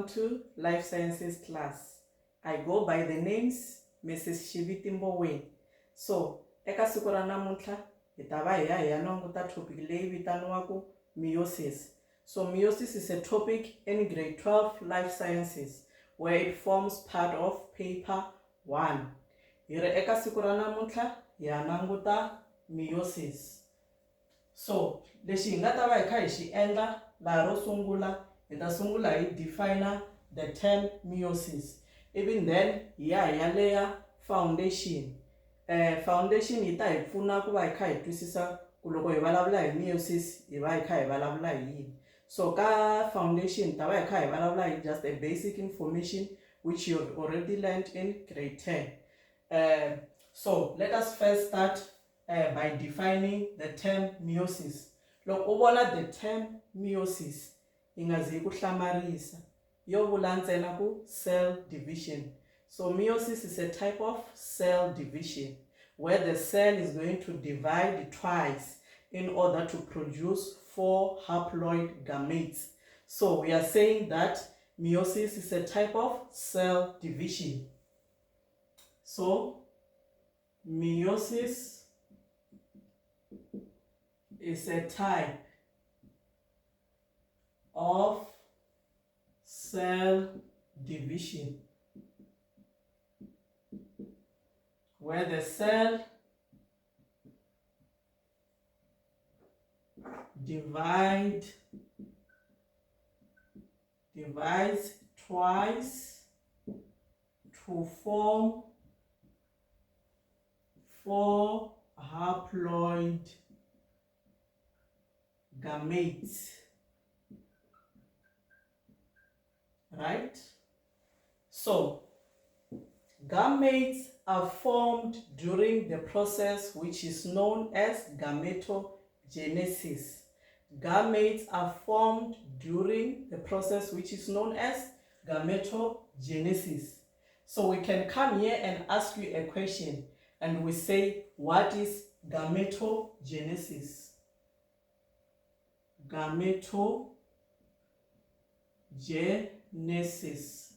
welcome to Life Sciences class. I go by the names Mrs. Shiviti Mboweni. So, eka siku ra namuntlha hi ta va hi ya languta topic leyi vitaniwaka meiosis. So, meiosis is a topic in grade 12 life sciences where it forms part of paper 1. Hi ri eka siku ra namuntlha hi ya languta meiosis. So, lexi hi nga ta va hi kha hi xi endla laha ro sungula hi ta sungula hi define the term meiosis. Even then hi ya layer foundation. Foundation yi ta hi pfuna ku va hi kha hi twisisa ku loko hi vulavula hi meiosis hi va hi kha hi vulavula hi yini. So ka foundation ta va hi kha hi vulavula hi just a basic information which you have already learned in grade 10. So let us first start by defining the term meiosis. Loko u vona the term meiosis yi nga zi ku hlamarisa yo vula ntsena ku cell division. So meiosis is a type of cell division where the cell is going to divide twice in order to produce 4 haploid gametes. So we are saying that meiosis is a type of cell division. So meiosis is a type of cell division where the cell divides twice to form 4 haploid gametes, right? So gametes are formed during the process which is known as gametogenesis. Gametes are formed during the process which is known as gametogenesis. So we can come here and ask you a question and we say, what is gametogenesis? Gametogenesis.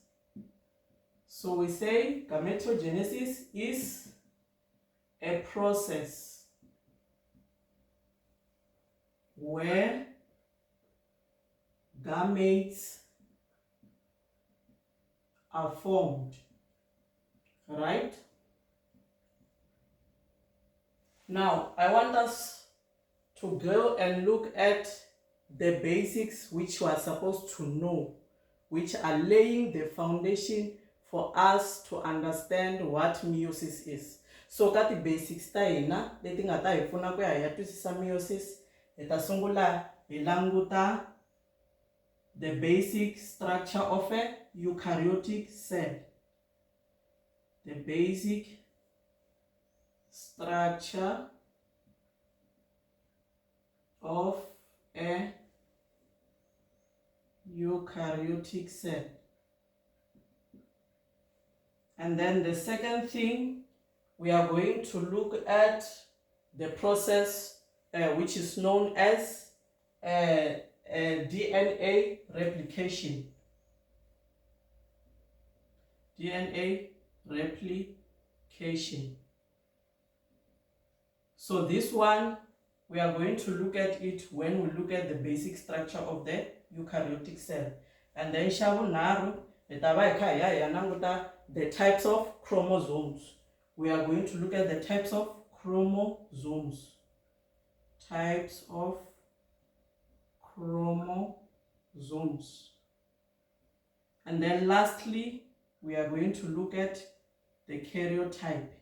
So we say gametogenesis is a process where gametes are formed, right? Now, I want us to go and look at the basics which we are supposed to know, which are laying the foundation for us to understand what meiosis is. So ka ti basics ta hina leti nga ta hi pfuna ku ya hi ya twisisa meiosis, hi ta sungula hi languta the basic structure of a eukaryotic cell. The basic structure of a eukaryotic cell. And then the second thing, we are going to look at the process which is known as DNA replication. DNA replication. So this one, we are going to look at it when we look at the basic structure of the eukaryotic cell. And then shavunharu the types of chromosomes. We are going to look at the types of chromosomes. Types of chromosomes. And then lastly, we are going to look at the karyotype.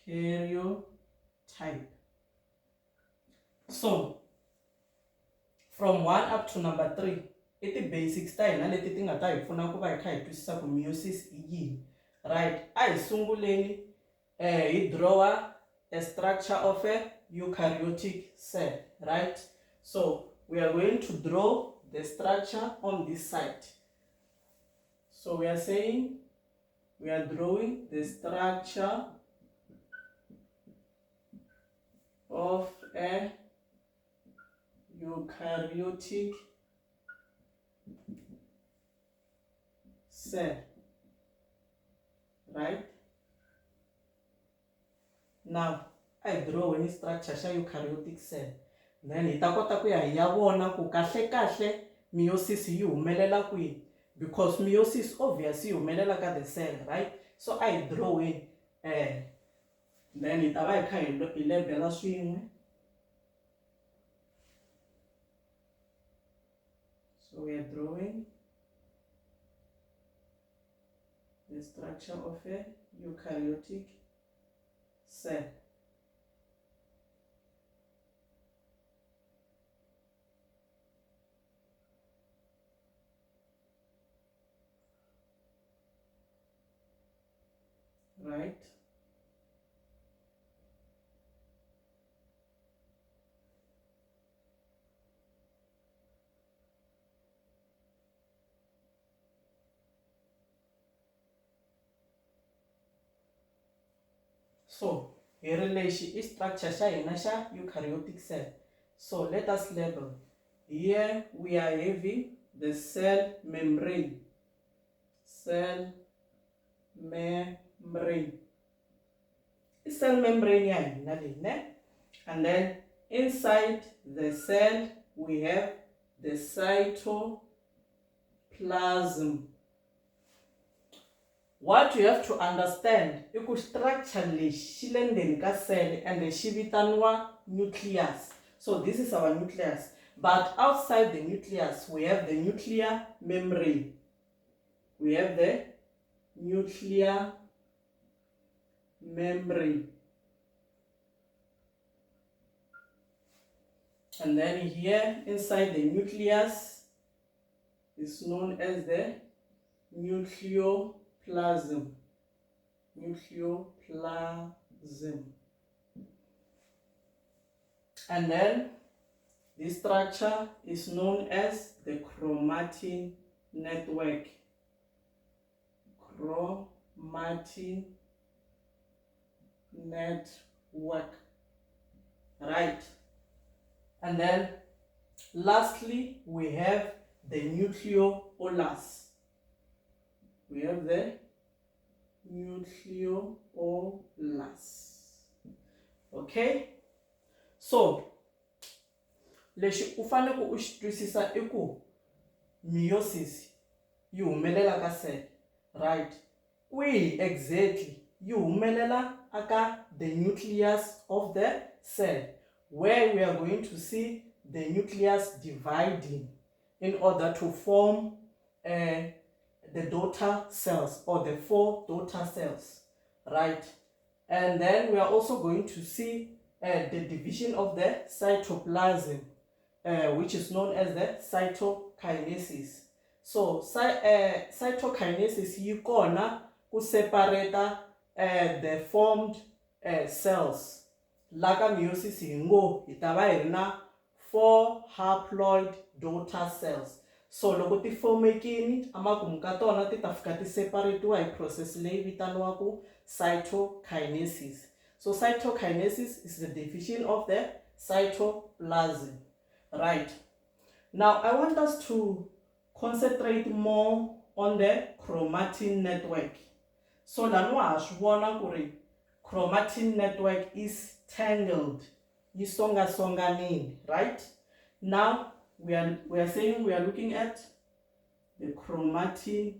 Karyotype. So, from 1 up to number 3, I the basics ta hina leti ti nga ta hi pfuna ku va hi kha hi twisisa ku meiosis i yini, right? A hi sunguleni hi draw a structure of a eukaryotic cell, right? So we are going to draw the structure on this side. So we are saying we are drawing the structure of a eukaryotic cell, right? Now I draw any structure xa eukaryotic cell, then hi ta kota ku ya hi ya vona ku kahle kahle meiosis yi humelela kwihi, because meiosis obviously yi humelela ka the cell, right? So I draw in then hi ta va hi kha hi lebela swin'we. So we are drawing the structure of a eukaryotic cell. Right? So, here is structure xa eukaryotic cell. So let us label. Here we are having the cell membrane. Cell membrane. It's cell membrane, and then inside the cell we have the cytoplasm. What you have to understand is structure lexi le ndzeni ka cell and xi vitaniwa nucleus. So this is our nucleus, but outside the nucleus we have the nuclear membrane. We have the nuclear membrane, and then here inside the nucleus is known as the nucleoplasm. And then this structure is known as the chromatin network. Chromatin network, right? And then lastly we have the nucleolus. We have the nucleolus. Okay, so lexi u fanele u xi twisisa I ku meiosis yi humelela ka cell, right? Kwihi exactly yi humelela aka the nucleus of the cell, where we are going to see the nucleus dividing in order to form the daughter cells, or the 4 daughter cells, right? And then we are also going to see the division of the cytoplasm, which is known as the cytokinesis. So cytokinesis yi kona ku separate the formed cells. Laka meiosis hi ngo hi ta va hi ri na 4 haploid daughter cells. So loko ti formekini amakumu ka tona ti ta fika ti separatiwa hi process leyi vitaniwaku cytokinesis. So cytokinesis is the division of the cytoplasm, right? Now I want us to concentrate more on the chromatin network. So lani wa ha swi vona ku ri chromatin network is tangled, yi songasonganini, right? Now we are saying we are looking at the chromatin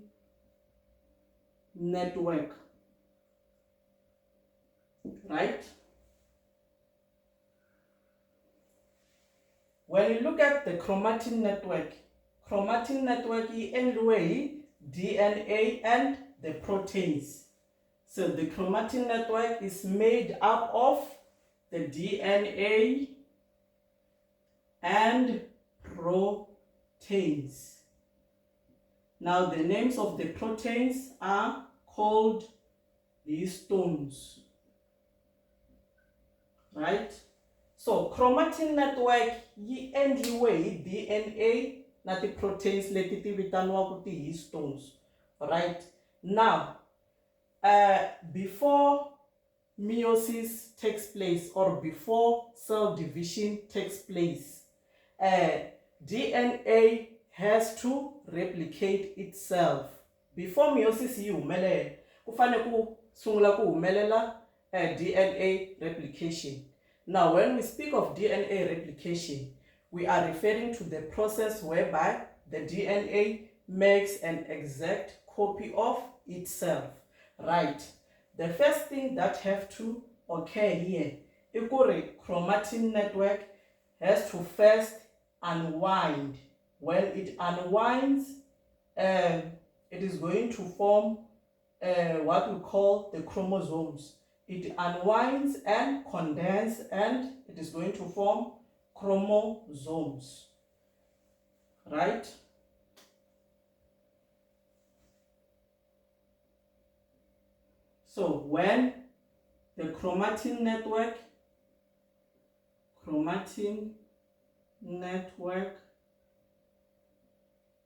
network, right? When you look at the chromatin network yi endliwe hi DNA and the proteins. So the chromatin network is made up of the DNA and proteins. Now the names of the proteins are called histones, right? So chromatin network yi endliwe hi DNA na ti proteins leti ti vitaniwaku ti histones, right? Now before meiosis takes place, or before cell division takes place, DNA has to replicate itself. before meiosis yi humelela ku fane ku sungula ku humelela DNA replication. Now when we speak of DNA replication, we are referring to the process whereby the DNA makes an exact copy of itself, right? The first thing that have to occur here is that chromatin network has to first unwind. When it unwinds, it is going to form what we call the chromosomes. It unwinds and condenses, and it is going to form chromosomes, right? So when the chromatin network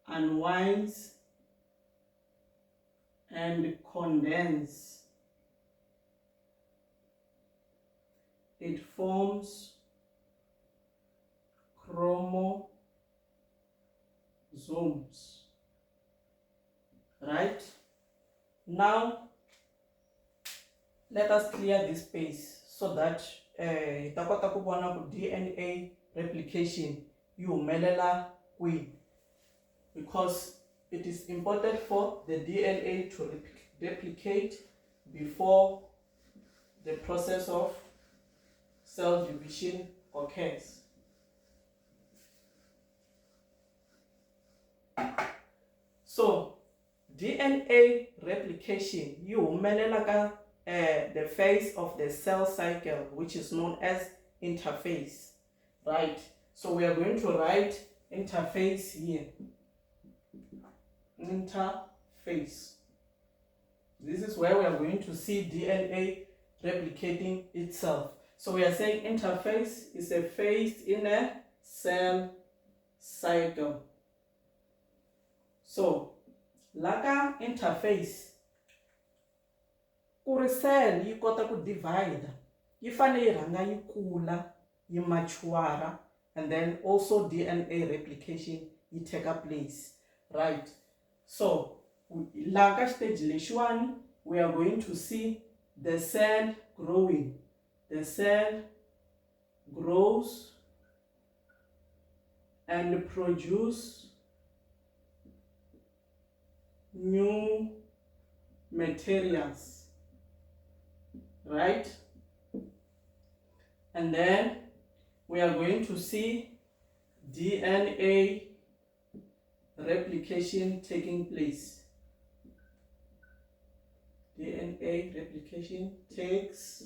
unwinds and condenses, it forms chromosomes, right? Now let us clear this space so that DNA replication yi humelela kwihi, because it is important for the DNA to replicate before the process of cell division occurs. So DNA replication yi humelela ka the phase of the cell cycle, which is known as interphase, right? So we are going to write interphase here. Interphase. This is where we are going to see DNA replicating itself. So we are saying interphase is a phase in a cell cycle. So laka interphase, ku ri cell yi kota ku divide, yi fane yi rhanga yi kula, yi mature, and then also DNA replication yi take place, right? So laka stage lexiwani, we are going to see the cell growing. The cell grows and produce new materials, right? And then we are going to see DNA replication taking place. DNA replication takes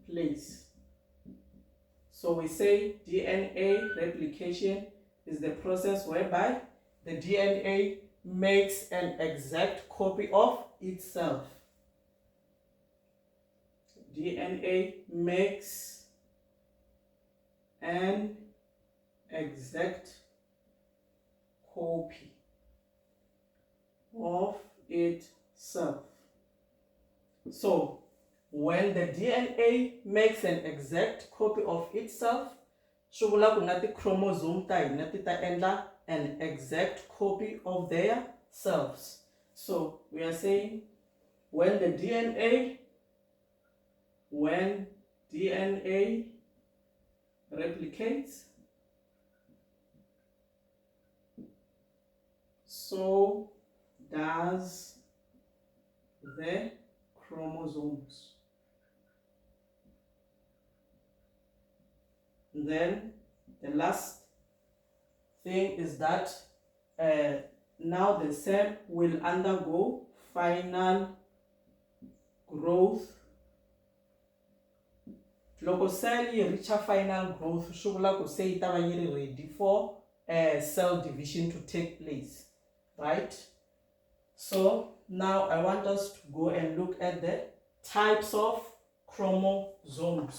place. So we say DNA replication is the process whereby the DNA makes an exact copy of itself. DNA makes an exact copy of itself. So when the DNA makes an exact copy of itself, swi vula ku na ti chromosome ta hina ti ta endla an exact copy of their selves. So we are saying when DNA replicates, so does the chromosomes. And then the last thing is that now the cell will undergo final growth. Loko cell yi reach final growth, swi vula ku se yi ta va yi ri ready for cell division to take place, right? So now I want us to go and look at the types of chromosomes.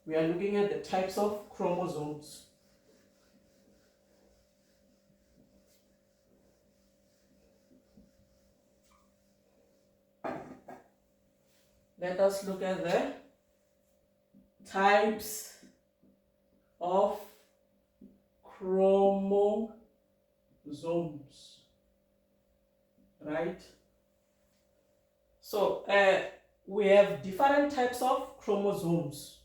We are looking at the types of chromosomes. Let us look at the types of chromosomes. right? So we have different types of chromosomes.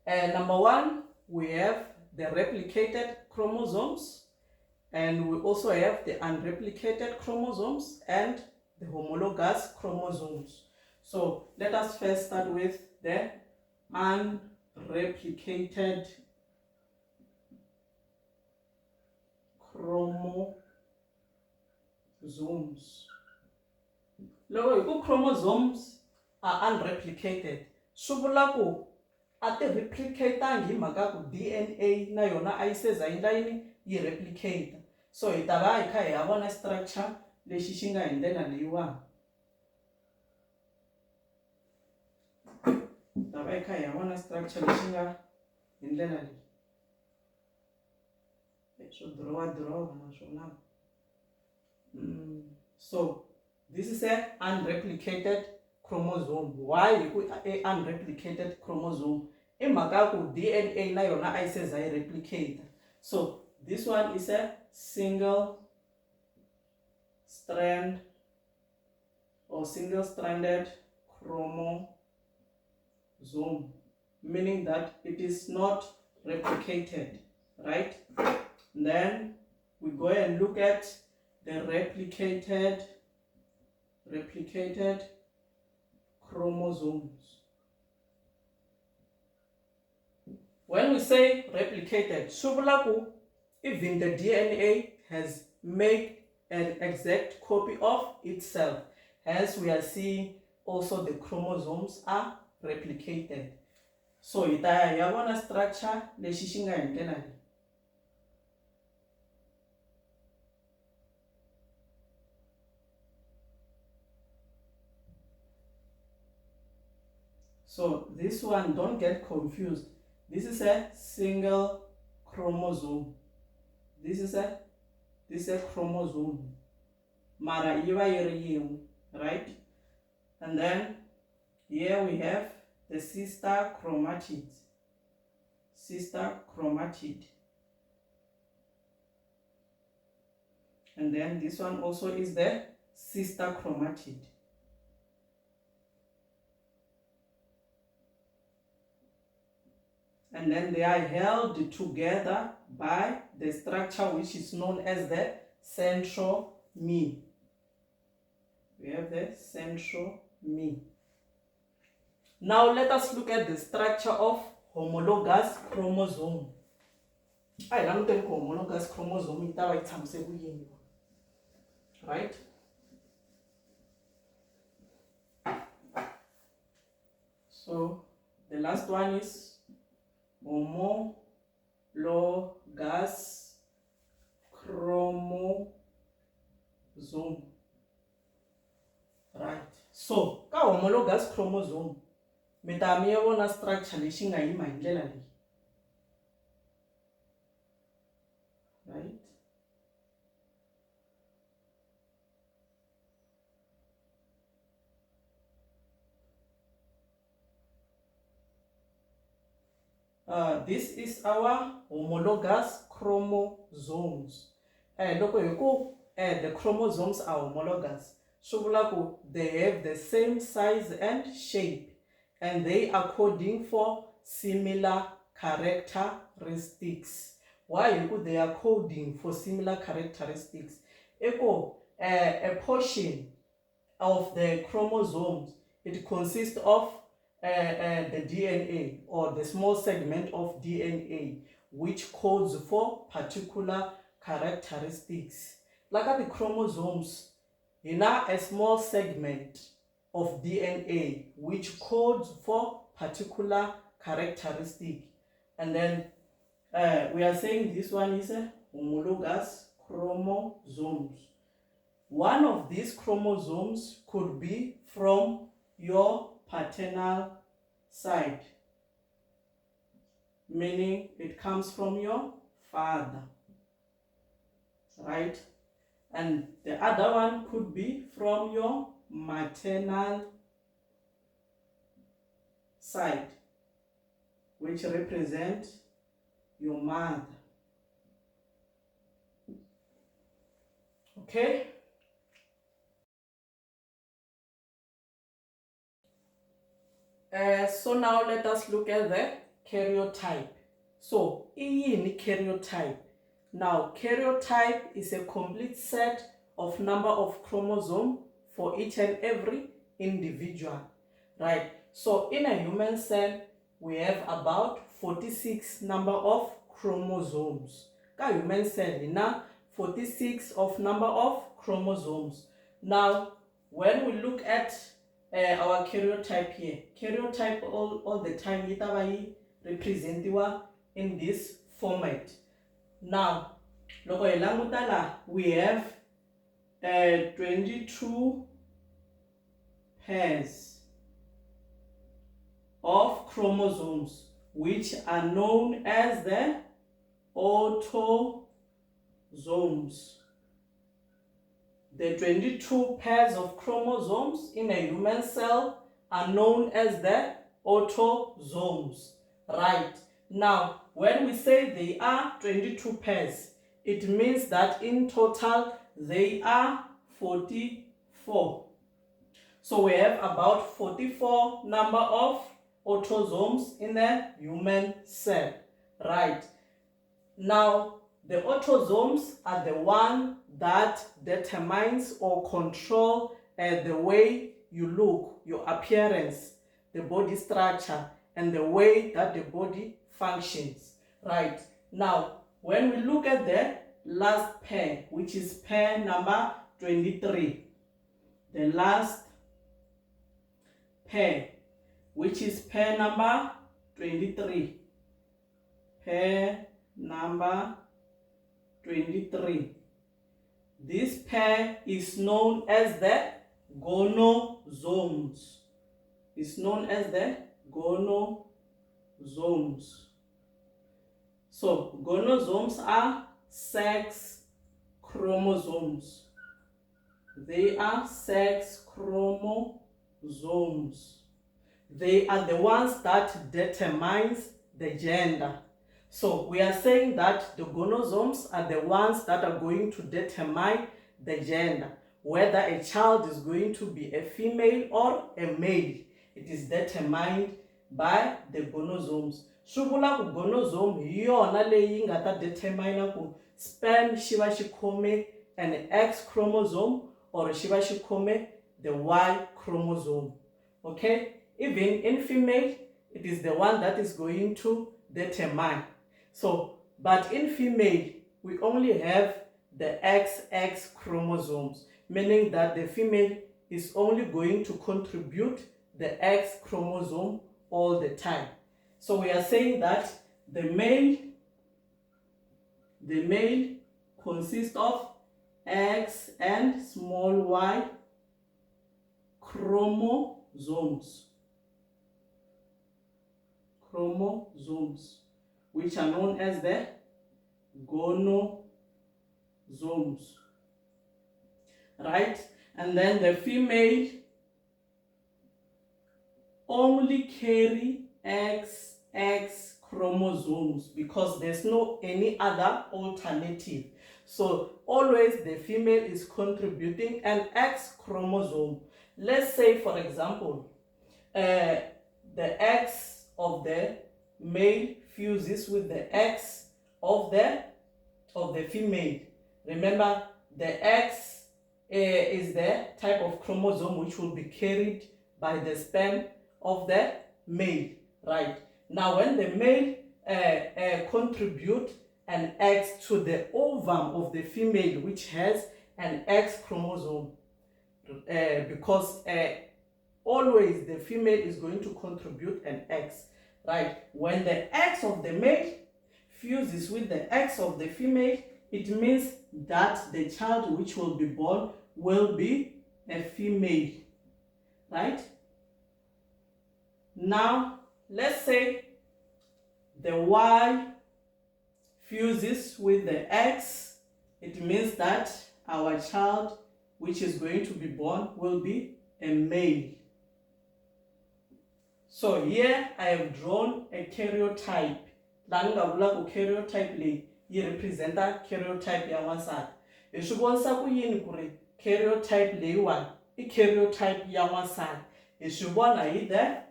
Number one, we have the replicated chromosomes, and we also have the unreplicated chromosomes and the homologous chromosomes. So let us first start with the unreplicated chromosomes. Loko chromosomes are unreplicated, swi vula ku a ti replicatangi hi mhaka ku DNA na yona a yi se za yi replicate. So hi ta va hi kha hi ya vona structure lexi xi nga hi ndlela leyiwani. Ta va hi kha hi ya vona structure lexi nga hi ndlela leyi. Swo dirowa naswona. So this is a unreplicated chromosome. Why a unreplicated chromosome? I mhaka ku DNA na yona a yi se za yi replicate. So this one is a single strand or single-stranded chromosome, meaning that it is not replicated, right? And then we go and look at the replicated chromosomes. When we say replicated, swi vula ku even the DNA has made an exact copy of itself. Hence we are seeing also the chromosomes are replicated. So hi ta ya vona structure lexi xi nga hi ndlela leyi. So this one, don't get confused. This is a single chromosome. This is a chromosome. Mara yi va yi ri yin'we, right? And then here we have the sister chromatid. And then this one also is the sister chromatid. And then they are held together by the structure which is known as the centromere. We have the centromere. Now let us look at the structure of homologous chromosome. I don't think homologous chromosome is right? So the last one is homologous chromosome, right? So ka homologous chromosome mi ta mi vona structure lexi nga yima hi ndlela leyi, right? This is our homologous chromosomes. The chromosomes are homologous. So they have the same size and shape, and they are coding for similar characteristics. Why? They are coding for similar characteristics. A portion of the chromosomes, it consists of the DNA or the small segment of DNA which codes for particular characteristics. Like at the chromosomes, a small segment of DNA which codes for particular characteristic. And then we are saying this one is a homologous chromosomes. One of these chromosomes could be from your paternal side, meaning it comes from your father, right? And the other one could be from your maternal side, which represent your mother. Okay? So now let us look at the karyotype. So, in karyotype. Now, karyotype is a complete set of number of chromosomes for each and every individual, right? So, in a human cell, we have about 46 number of chromosomes. Ka human cell, na 46 of number of chromosomes. Now, when we look at our karyotype here, karyotype all the time itabai representiwa in this format. Now, loko hi languta la, we have 22 pairs of chromosomes, which are known as the autosomes. The 22 pairs of chromosomes in a human cell are known as the autosomes, right? Now, when we say they are 22 pairs, it means that in total they are 44. So we have about 44 number of autosomes in a human cell, right? Now, the autosomes are the one that determines or control the way you look, your appearance, the body structure, and the way that the body functions, right? Now, when we look at the last pair, which is pair number 23, the last pair, which is pair number 23, pair number 23. This pair is known as the gonosomes. It's known as the gonosomes. So, gonosomes are sex chromosomes. They are sex chromosomes. They are the ones that determines the gender. So we are saying that the gonosomes are the ones that are going to determine the gender, whether a child is going to be a female or a male. It is determined by the gonosomes. Swivula ku gonosome hi yona leyi nga ta determine ku sperm xi va xi khome an X chromosome or xi va xi khome the Y chromosome. Okay? Even in female, it is the one that is going to determine. So, but in female, we only have the XX chromosomes, meaning that the female is only going to contribute the X chromosome all the time. So we are saying that the male consists of X and small y chromosomes, which are known as the gonosomes, right? And then the female only carry XX chromosomes because there's no any other alternative. So always the female is contributing an X chromosome. Let's say, for example, the X of the male fuses with the X of the female. Remember, the X is the type of chromosome which will be carried by the sperm of the male, right? Now, when the male contribute an X to the ovum of the female, which has an X chromosome, because always the female is going to contribute an X, right? When the X of the male fuses with the X of the female, it means that the child which will be born will be a female, right? Now, let's say the Y fuses with the X, it means that our child which is going to be born will be a male. So here I have drawn a karyotype. Karyotype leyi yi representa karyotype ya n'wansati. Hi swi vonisa ku yini ku ri karyotype leyiwani I karyotype ya n'wansati? Hi swi vona hi the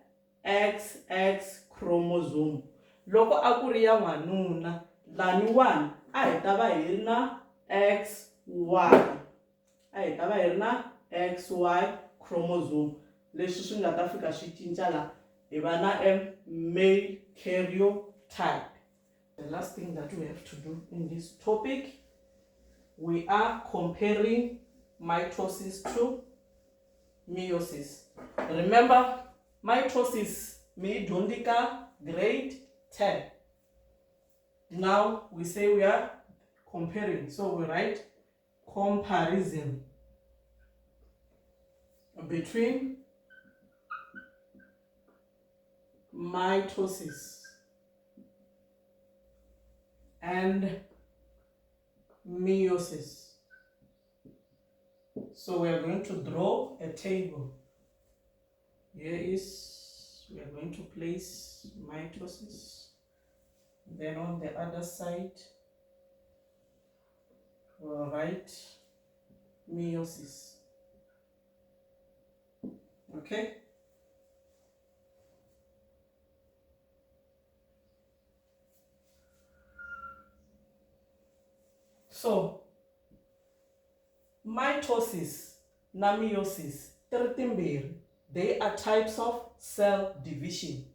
XX chromosome. Loko a ku ri ya n'wanuna, laniwani a hi ta va hi ri na XY. A hi ta va hi ri na XY chromosome. Leswi swi nga ta fika swi cinca la hi va na male karyotype. The last thing that we have to do in this topic, we are comparing mitosis to meiosis. Remember, mitosis mi dyondzika grade 10. Now we say we are comparing, so we write comparison between mitosis and meiosis. So we are going to draw a table. Here is, we are going to place mitosis. Then on the other side, we'll write meiosis. Okay? So, mitosis na meiosis, they are types of cell division.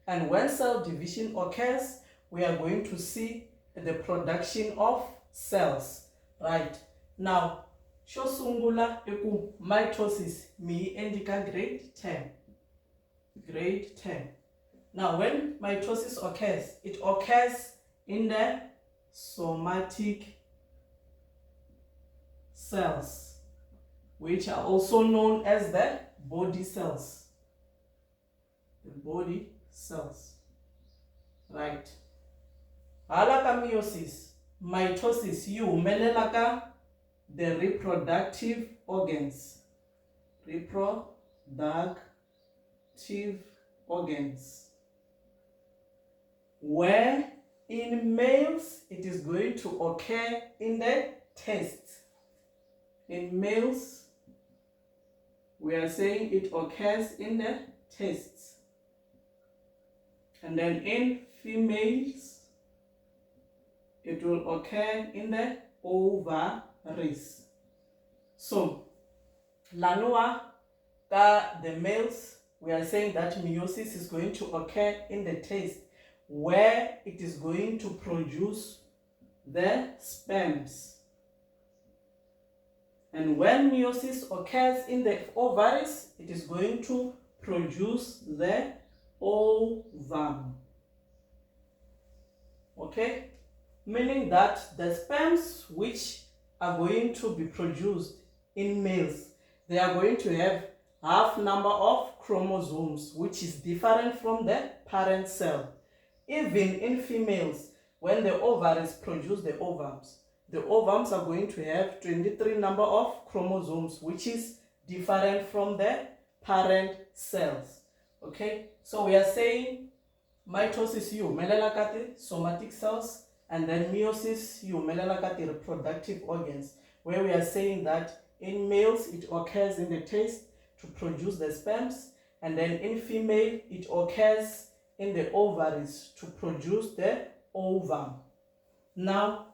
And when cell division occurs, we are going to see the production of cells. Right? Now, xo sungula I ku mitosis mi indica grade 10. Grade 10. Now, when mitosis occurs, it occurs in the somatic cells, which are also known as the body cells. The body cells. Right. Hala ka meiosis, mitosis yi humelela ka the reproductive organs. Reproductive organs. Where in males it is going to occur in the testes. In males, we are saying it occurs in the testes. And then in females, it will occur in the ovaries. So, lanua ka the males, we are saying that meiosis is going to occur in the test, where it is going to produce the sperms. And when meiosis occurs in the ovaries, it is going to produce the ovum. Okay? Meaning that the sperms which are going to be produced in males, they are going to have half number of chromosomes, which is different from the parent cell. Even in females, when the ovaries produce the ovums are going to have 23 number of chromosomes, which is different from the parent cells. Okay, so we are saying mitosis yi humelela ka ti somatic cells, and then meiosis yi humelela ka ti reproductive organs, where we are saying that in males it occurs in the test to produce the sperms, and then in female it occurs in the ovaries to produce the ovum. Now,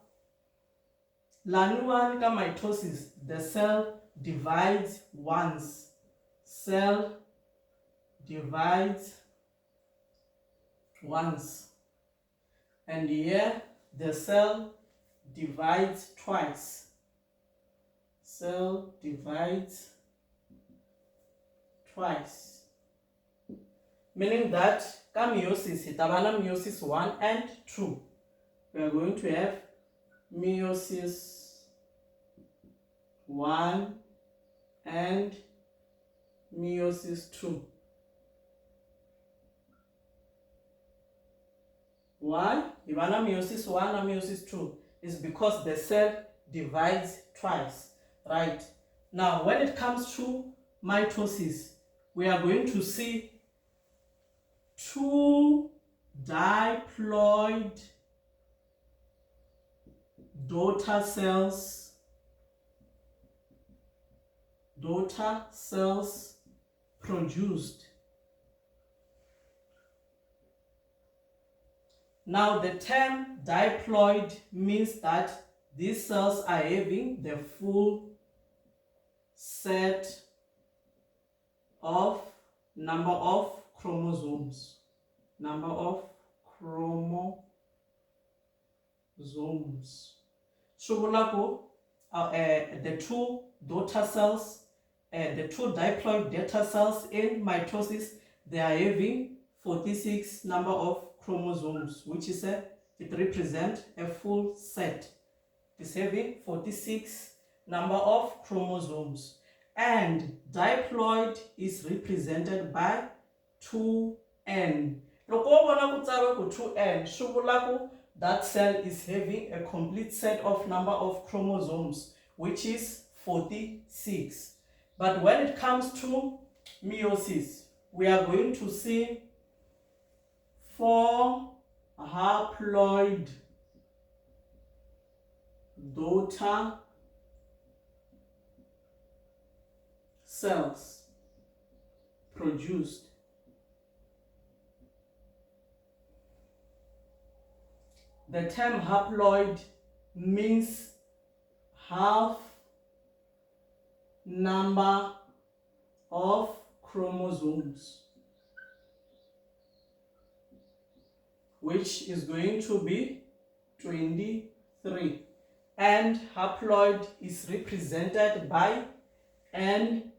lanuan ka mitosis, the cell divides once. Cell divides once. And here the cell divides twice. Cell divides twice. Meaning that ka meiosis, hitabana meiosis 1 and 2. We are going to have meiosis 1 and meiosis 2. Why? Ivana meiosis 1 and meiosis 2 is because the cell divides twice, right? Now, when it comes to mitosis, we are going to see two diploid daughter cells produced Now the term diploid means that these cells are having the full set of number of chromosomes. Number of chromosomes. So the two daughter cells, the two diploid daughter cells in mitosis, they are having 46 number of chromosomes, which is it represents a full set. It's having 46 number of chromosomes, and diploid is represented by 2n. Loko vona ku tsariwe ku 2n, swi vula ku that cell is having a complete set of number of chromosomes, which is 46. But when it comes to meiosis, we are going to see 4 haploid daughter cells produced. The term haploid means half number of chromosomes, which is going to be 23. And haploid is represented by n.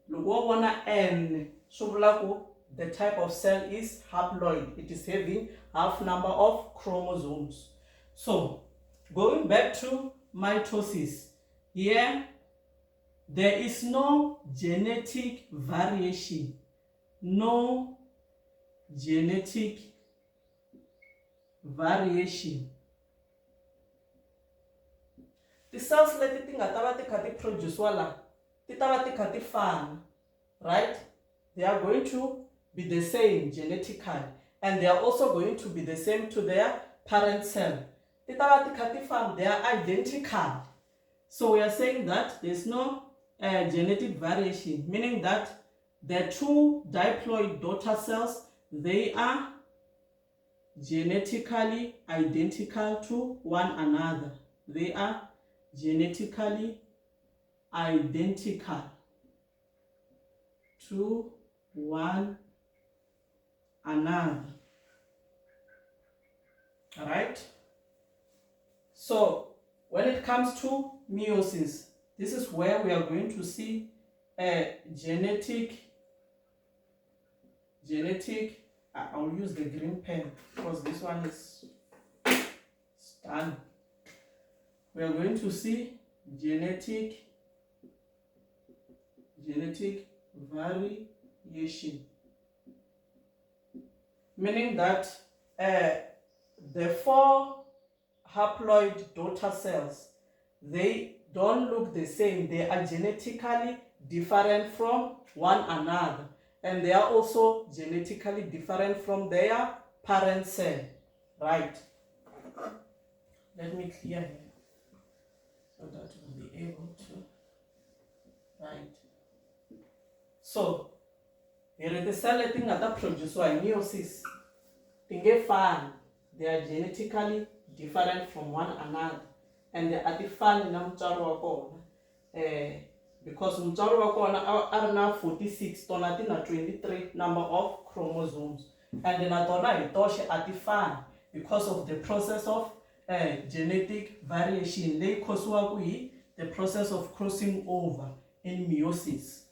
Look what n. So the type of cell is haploid. It is having half number of chromosomes. So going back to mitosis, here there is no genetic variation. No genetic variation. The cells leti ti nga ta va ti kha ti produciwa la ti ta va ti kha ti fana, right? They are going to be the same genetically, and they are also going to be the same to their parent cell. Ti ta va ti kha ti fana, they are identical. So we are saying that there is no genetic variation, meaning that the two diploid daughter cells, they are genetically identical to one another. They are genetically identical to one another. All right? So when it comes to meiosis, this is where we are going to see a genetic, I'll use the green pen because this one is done. We are going to see genetic variation, meaning that the 4 haploid daughter cells, they don't look the same. They are genetically different from one another, and they are also genetically different from their parent cell, right? Let me clear here so that we'll be able to write. So here is the cell letting that produce by meiosis. They are genetically different from one another, and they are different in because mtswari wa kona are na 46 tona ti na 23 number of chromosomes, and then tona hi toxe a ti fani because of the process of genetic variation leyi causiwaku hi the process of crossing over in meiosis,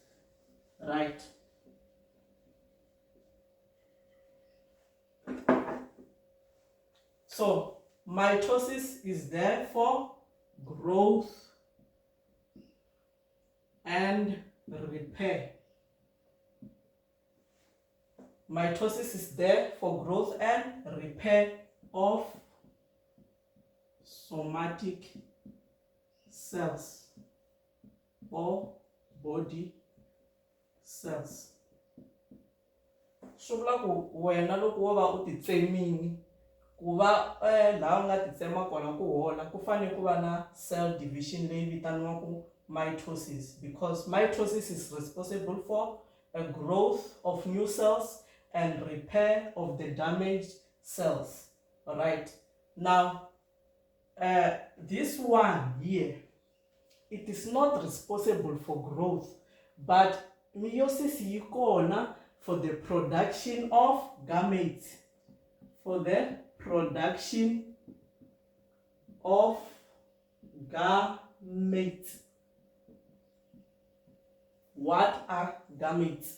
right? So mitosis is there for growth and repair. Mitosis is there for growth and repair of somatic cells or body cells. Swi vula ku wena loko wo va u ti tsemini ku va laha u nga ti tsema kona ku hola ku fanele ku va na cell division leyi vitaniwaku mitosis, because mitosis is responsible for a growth of new cells and repair of the damaged cells. All right. Now, this one here, it is not responsible for growth, but meiosis yikona for the production of gametes. For the production of gametes. What are gametes?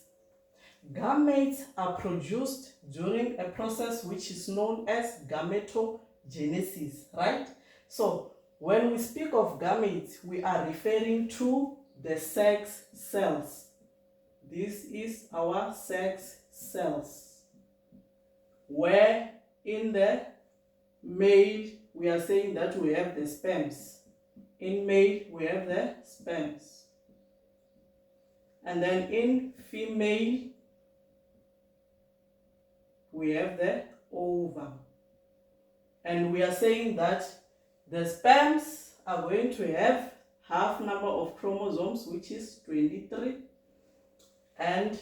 Gametes are produced during a process which is known as gametogenesis, right? So when we speak of gametes, we are referring to the sex cells. This is our sex cells, where in the male we are saying that we have the sperms. In male we have the sperms, and then in female we have the ovum. And we are saying that the sperms are going to have half number of chromosomes, which is 23, and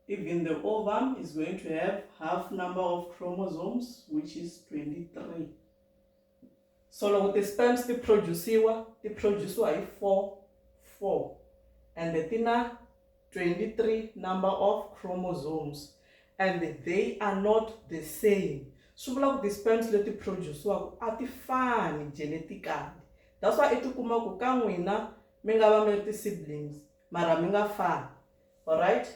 even the ovum is going to have half number of chromosomes, which is 23. So loko the sperms ti produciwa hi 4 and the tina 23 number of chromosomes, and they are not the same. Swi vula ku ti sperms leti produciwaka a ti fani genetically. That's why i ti kuma ku ka n'wina mi nga va mi ri ti siblings mara mi nga fani. All right.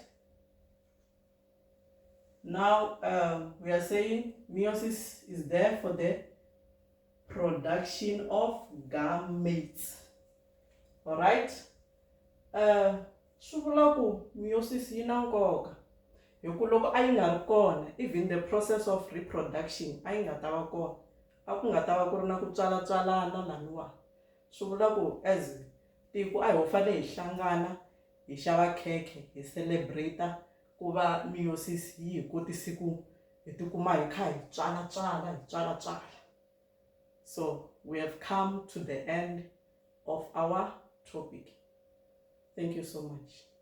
Now we are saying meiosis is there for the production of gametes. All right. Swi vula ku meiosis yi na nkoka hi ku loko a yi nga ri kona, even the process of reproduction a yi nga ta va kona, a ku nga ta va ku ri na ku tswalatswalana laniwa. Swi vula ku as tiko a hi ho fanele hi hlangana hi xava khekhe hi celebrate ku va meiosis yi hi kotise ku hi tikuma hi kha hi tswalatswala. So we have come to the end of our topic. Thank you so much.